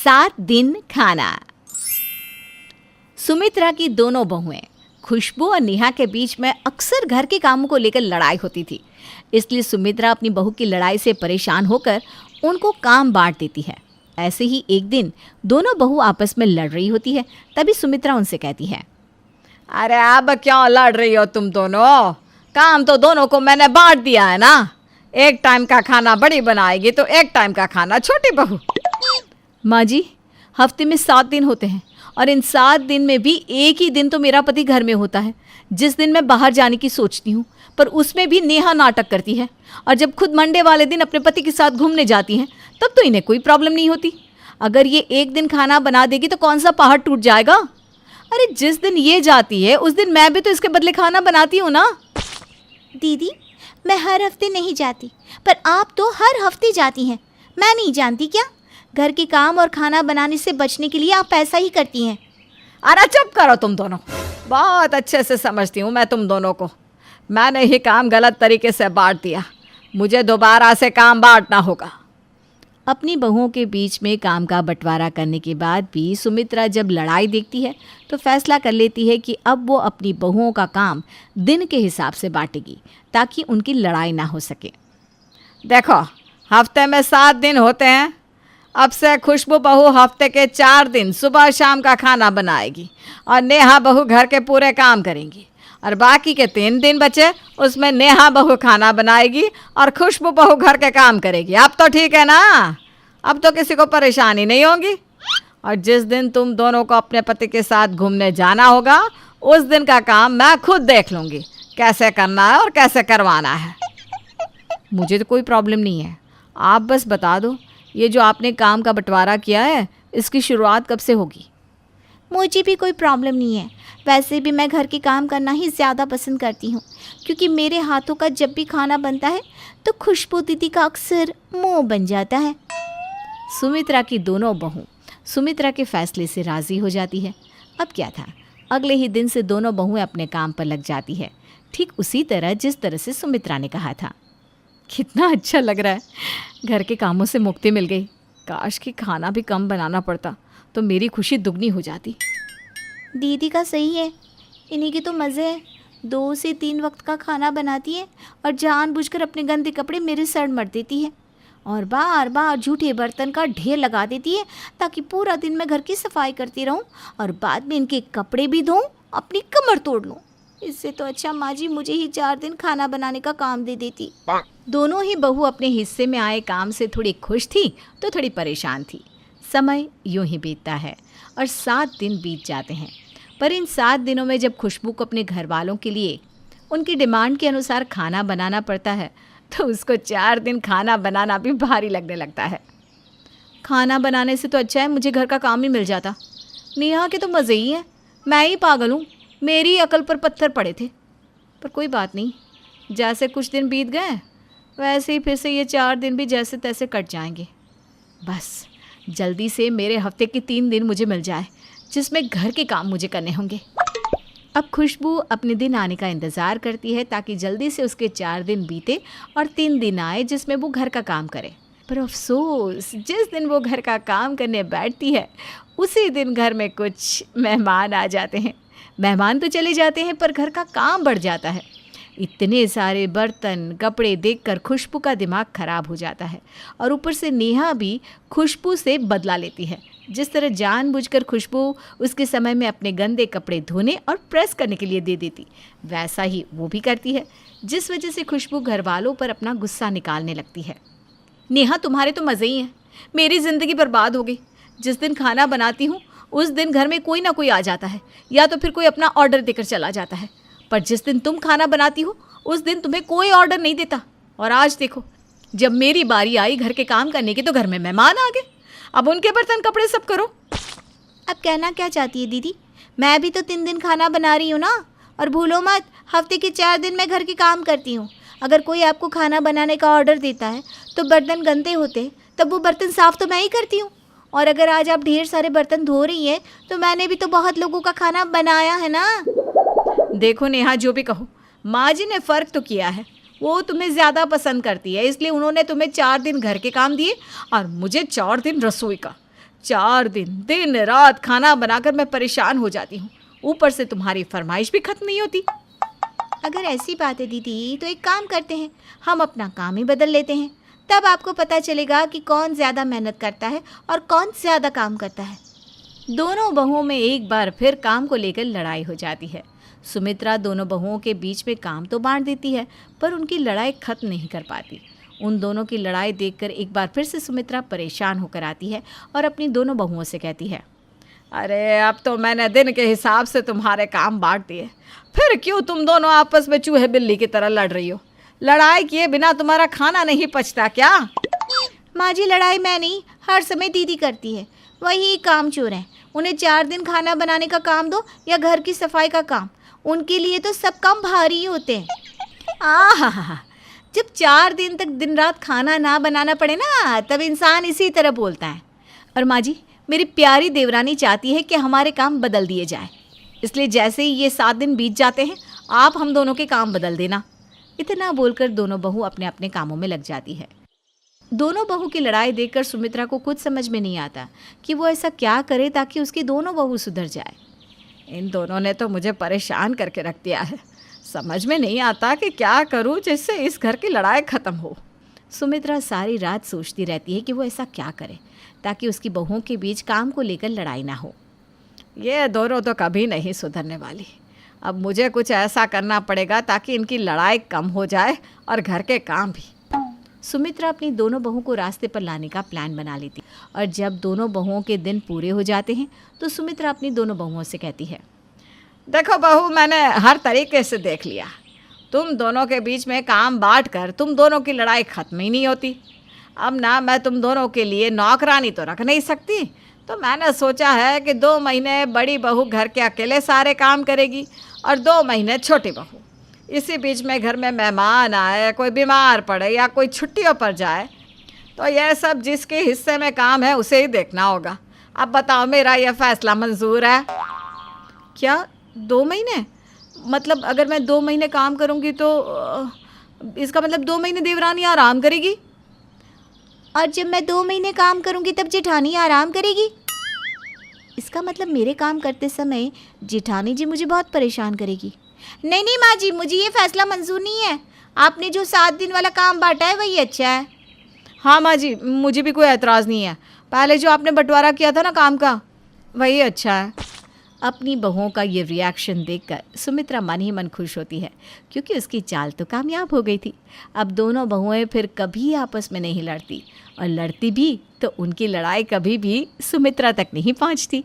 7 दिन खाना। सुमित्रा की दोनों बहुएं खुशबू और नेहा के बीच में अक्सर घर के कामों को लेकर लड़ाई होती थी। इसलिए सुमित्रा अपनी बहू की लड़ाई से परेशान होकर उनको काम बांट देती है। ऐसे ही एक दिन दोनों बहू आपस में लड़ रही होती है। तभी सुमित्रा उनसे कहती है, अरे अब क्यों लड़ रही हो तुम दोनों? काम तो दोनों को मैंने बांट दिया है ना। एक टाइम का खाना बड़ी बनाएगी तो एक टाइम का खाना छोटी बहू। माँ जी, हफ्ते में 7 दिन होते हैं और इन 7 दिन में भी एक ही दिन तो मेरा पति घर में होता है, जिस दिन मैं बाहर जाने की सोचती हूँ। पर उसमें भी नेहा नाटक करती है और जब खुद मंडे वाले दिन अपने पति के साथ घूमने जाती हैं तब तो इन्हें कोई प्रॉब्लम नहीं होती। अगर ये एक दिन खाना बना देगी तो कौन सा पहाड़ टूट जाएगा? अरे जिस दिन ये जाती है उस दिन मैं भी तो इसके बदले खाना बनाती हूँ ना। दीदी, मैं हर हफ्ते नहीं जाती, पर आप तो हर हफ्ते जाती हैं। मैं नहीं जानती क्या? घर के काम और खाना बनाने से बचने के लिए आप ऐसा ही करती हैं। अरे चुप करो तुम दोनों। बहुत अच्छे से समझती हूँ मैं तुम दोनों को। मैंने ही काम गलत तरीके से बांट दिया। मुझे दोबारा से काम बांटना होगा। अपनी बहुओं के बीच में काम का बंटवारा करने के बाद भी सुमित्रा जब लड़ाई देखती है तो फैसला कर लेती है कि अब वो अपनी बहुओं का काम दिन के हिसाब से बांटेगी ताकि उनकी लड़ाई ना हो सके। देखो, हफ्ते में 7 दिन होते हैं। अब से खुशबू बहू हफ्ते के 4 दिन सुबह शाम का खाना बनाएगी और नेहा बहू घर के पूरे काम करेंगी। और बाकी के 3 दिन बचे उसमें नेहा बहू खाना बनाएगी और खुशबू बहू घर के काम करेगी। अब तो ठीक है ना? अब तो किसी को परेशानी नहीं होगी। और जिस दिन तुम दोनों को अपने पति के साथ घूमने जाना होगा उस दिन का काम मैं खुद देख लूँगी, कैसे करना है और कैसे करवाना है। मुझे तो कोई प्रॉब्लम नहीं है, आप बस बता दो ये जो आपने काम का बंटवारा किया है इसकी शुरुआत कब से होगी? मुझे भी कोई प्रॉब्लम नहीं है। वैसे भी मैं घर के काम करना ही ज़्यादा पसंद करती हूँ, क्योंकि मेरे हाथों का जब भी खाना बनता है तो खुशबू दीदी का अक्सर मुँह बन जाता है। सुमित्रा की दोनों बहू सुमित्रा के फैसले से राज़ी हो जाती है। अब क्या था, अगले ही दिन से दोनों बहुएं अपने काम पर लग जाती है, ठीक उसी तरह जिस तरह से सुमित्रा ने कहा था। कितना अच्छा लग रहा है, घर के कामों से मुक्ति मिल गई। काश कि खाना भी कम बनाना पड़ता तो मेरी खुशी दुगनी हो जाती। दीदी का सही है, इन्हीं के तो मज़े हैं। 2 से 3 वक्त का खाना बनाती है और जानबूझकर अपने गंदे कपड़े मेरे सर मर देती है और बार बार झूठे बर्तन का ढेर लगा देती है ताकि पूरा दिन मैं घर की सफाई करती रहूं और बाद में इनके कपड़े भी धोऊं, अपनी कमर तोड़ लूं। इससे तो अच्छा माँ जी मुझे ही 4 दिन खाना बनाने का काम दे देती। दोनों ही बहू अपने हिस्से में आए काम से थोड़ी खुश थी तो थोड़ी परेशान थी। समय यूं ही बीतता है और 7 दिन बीत जाते हैं। पर इन 7 दिनों में जब खुशबू को अपने घर वालों के लिए उनकी डिमांड के अनुसार खाना बनाना पड़ता है तो उसको 4 दिन खाना बनाना भी भारी लगने लगता है। खाना बनाने से तो अच्छा है मुझे घर का काम ही मिल जाता। नेहा के तो मज़े ही हैं, मैं ही पागल हूँ, मेरी अकल पर पत्थर पड़े थे। पर कोई बात नहीं, जैसे कुछ दिन बीत गए वैसे ही फिर से ये 4 दिन भी जैसे तैसे कट जाएंगे। बस जल्दी से मेरे हफ्ते के 3 दिन मुझे मिल जाए जिसमें घर के काम मुझे करने होंगे। अब खुशबू अपने दिन आने का इंतज़ार करती है ताकि जल्दी से उसके 4 दिन बीते और 3 दिन आए जिसमें वो घर का काम करे। पर अफसोस, जिस दिन वो घर का काम करने बैठती है उसी दिन घर में कुछ मेहमान आ जाते हैं। मेहमान तो चले जाते हैं पर घर का काम बढ़ जाता है। इतने सारे बर्तन कपड़े देखकर खुशबू का दिमाग ख़राब हो जाता है और ऊपर से नेहा भी खुशबू से बदला लेती है। जिस तरह जानबूझकर खुशबू उसके समय में अपने गंदे कपड़े धोने और प्रेस करने के लिए दे देती, वैसा ही वो भी करती है, जिस वजह से खुशबू घर वालों पर अपना गुस्सा निकालने लगती है। नेहा, तुम्हारे तो मज़े ही हैं, मेरी ज़िंदगी बर्बाद हो गई। जिस दिन खाना बनाती हूँ उस दिन घर में कोई ना कोई आ जाता है या तो फिर कोई अपना ऑर्डर देकर चला जाता है, पर जिस दिन तुम खाना बनाती हो उस दिन तुम्हें कोई ऑर्डर नहीं देता। और आज देखो, जब मेरी बारी आई घर के काम करने की तो घर में मेहमान आ गए, अब उनके बर्तन कपड़े सब करो। अब कहना क्या चाहती है दीदी? मैं भी तो 3 दिन खाना बना रही हूँ ना। और भूलो मत, हफ्ते के 4 दिन मैं घर के काम करती हूँ। अगर कोई आपको खाना बनाने का ऑर्डर देता है तो बर्तन गंदे होते तब वो बर्तन साफ़ तो मैं ही करती हूँ। और अगर आज आप ढेर सारे बर्तन धो रही हैं तो मैंने भी तो बहुत लोगों का खाना बनाया है ना। देखो नेहा, जो भी कहो, माँ जी ने फ़र्क तो किया है। वो तुम्हें ज़्यादा पसंद करती है, इसलिए उन्होंने तुम्हें 4 दिन घर के काम दिए और मुझे 4 दिन रसोई का। 4 दिन दिन रात खाना बनाकर मैं परेशान हो जाती हूँ, ऊपर से तुम्हारी फरमाइश भी खत्म नहीं होती। अगर ऐसी बात है दीदी तो एक काम करते हैं, हम अपना काम ही बदल लेते हैं। तब आपको पता चलेगा कि कौन ज़्यादा मेहनत करता है और कौन ज़्यादा काम करता है। दोनों बहुओं में एक बार फिर काम को लेकर लड़ाई हो जाती है। सुमित्रा दोनों बहुओं के बीच में काम तो बांट देती है, पर उनकी लड़ाई खत्म नहीं कर पाती। उन दोनों की लड़ाई देखकर एक बार फिर से सुमित्रा परेशान होकर आती है और अपनी दोनों बहुओं से कहती है, अरे अब तो मैंने दिन के हिसाब से तुम्हारे काम बांट दिए, फिर क्यों तुम दोनों आपस में चूहे बिल्ली की तरह लड़ रही हो? लड़ाई किए बिना तुम्हारा खाना नहीं पचता क्या? माँ जी, लड़ाई मैं नहीं, हर समय दीदी करती है। वही काम चोर हैं। उन्हें 4 दिन खाना बनाने का काम दो या घर की सफाई का काम, उनके लिए तो सब काम भारी ही होते हैं। आहा, जब 4 दिन तक दिन रात खाना ना बनाना पड़े ना, तब इंसान इसी तरह बोलता है। और माँ जी, मेरी प्यारी देवरानी चाहती है कि हमारे काम बदल दिए जाए, इसलिए जैसे ही ये 7 दिन बीत जाते हैं, आप हम दोनों के काम बदल देना। इतना बोलकर दोनों बहू अपने अपने कामों में लग जाती है। दोनों बहू की लड़ाई देखकर सुमित्रा को कुछ समझ में नहीं आता कि वो ऐसा क्या करे ताकि उसकी दोनों बहू सुधर जाए। इन दोनों ने तो मुझे परेशान करके रख दिया है। समझ में नहीं आता कि क्या करूं जिससे इस घर की लड़ाई ख़त्म हो। सुमित्रा सारी रात सोचती रहती है कि वो ऐसा क्या करे ताकि उसकी बहुओं के बीच काम को लेकर लड़ाई ना हो। ये दोनों तो कभी नहीं सुधरने वाली। अब मुझे कुछ ऐसा करना पड़ेगा ताकि इनकी लड़ाई कम हो जाए और घर के काम भी। सुमित्रा अपनी दोनों बहुओं को रास्ते पर लाने का प्लान बना लेती और जब दोनों बहुओं के दिन पूरे हो जाते हैं तो सुमित्रा अपनी दोनों बहुओं से कहती है, देखो बहू, मैंने हर तरीके से देख लिया। तुम दोनों के बीच में काम बांट कर तुम दोनों की लड़ाई ख़त्म ही नहीं होती। अब ना मैं तुम दोनों के लिए नौकरानी तो रख नहीं सकती, तो मैंने सोचा है कि 2 महीने बड़ी बहू घर के अकेले सारे काम करेगी और 2 महीने छोटी बहू। इसी बीच में घर में मेहमान आए, कोई बीमार पड़े या कोई छुट्टियों पर जाए, तो यह सब जिसके हिस्से में काम है उसे ही देखना होगा। अब बताओ, मेरा यह फैसला मंजूर है? क्या 2 महीने? मतलब अगर मैं 2 महीने काम करूँगी तो इसका मतलब 2 महीने देवरानी आराम करेगी? और जब मैं 2 महीने काम करूँगी तब जेठानी आराम करेगी? इसका मतलब मेरे काम करते समय जेठानी जी मुझे बहुत परेशान करेगी। नहीं नहीं माँ जी, मुझे ये फैसला मंजूर नहीं है। आपने जो 7 दिन वाला काम बांटा है वही अच्छा है। हाँ माँ जी, मुझे भी कोई एतराज़ नहीं है। पहले जो आपने बंटवारा किया था ना काम का, वही अच्छा है। अपनी बहुओं का ये रिएक्शन देखकर सुमित्रा मन ही मन खुश होती है, क्योंकि उसकी चाल तो कामयाब हो गई थी। अब दोनों बहुएं फिर कभी आपस में नहीं लड़ती, और लड़ती भी तो उनकी लड़ाई कभी भी सुमित्रा तक नहीं पहुंचती।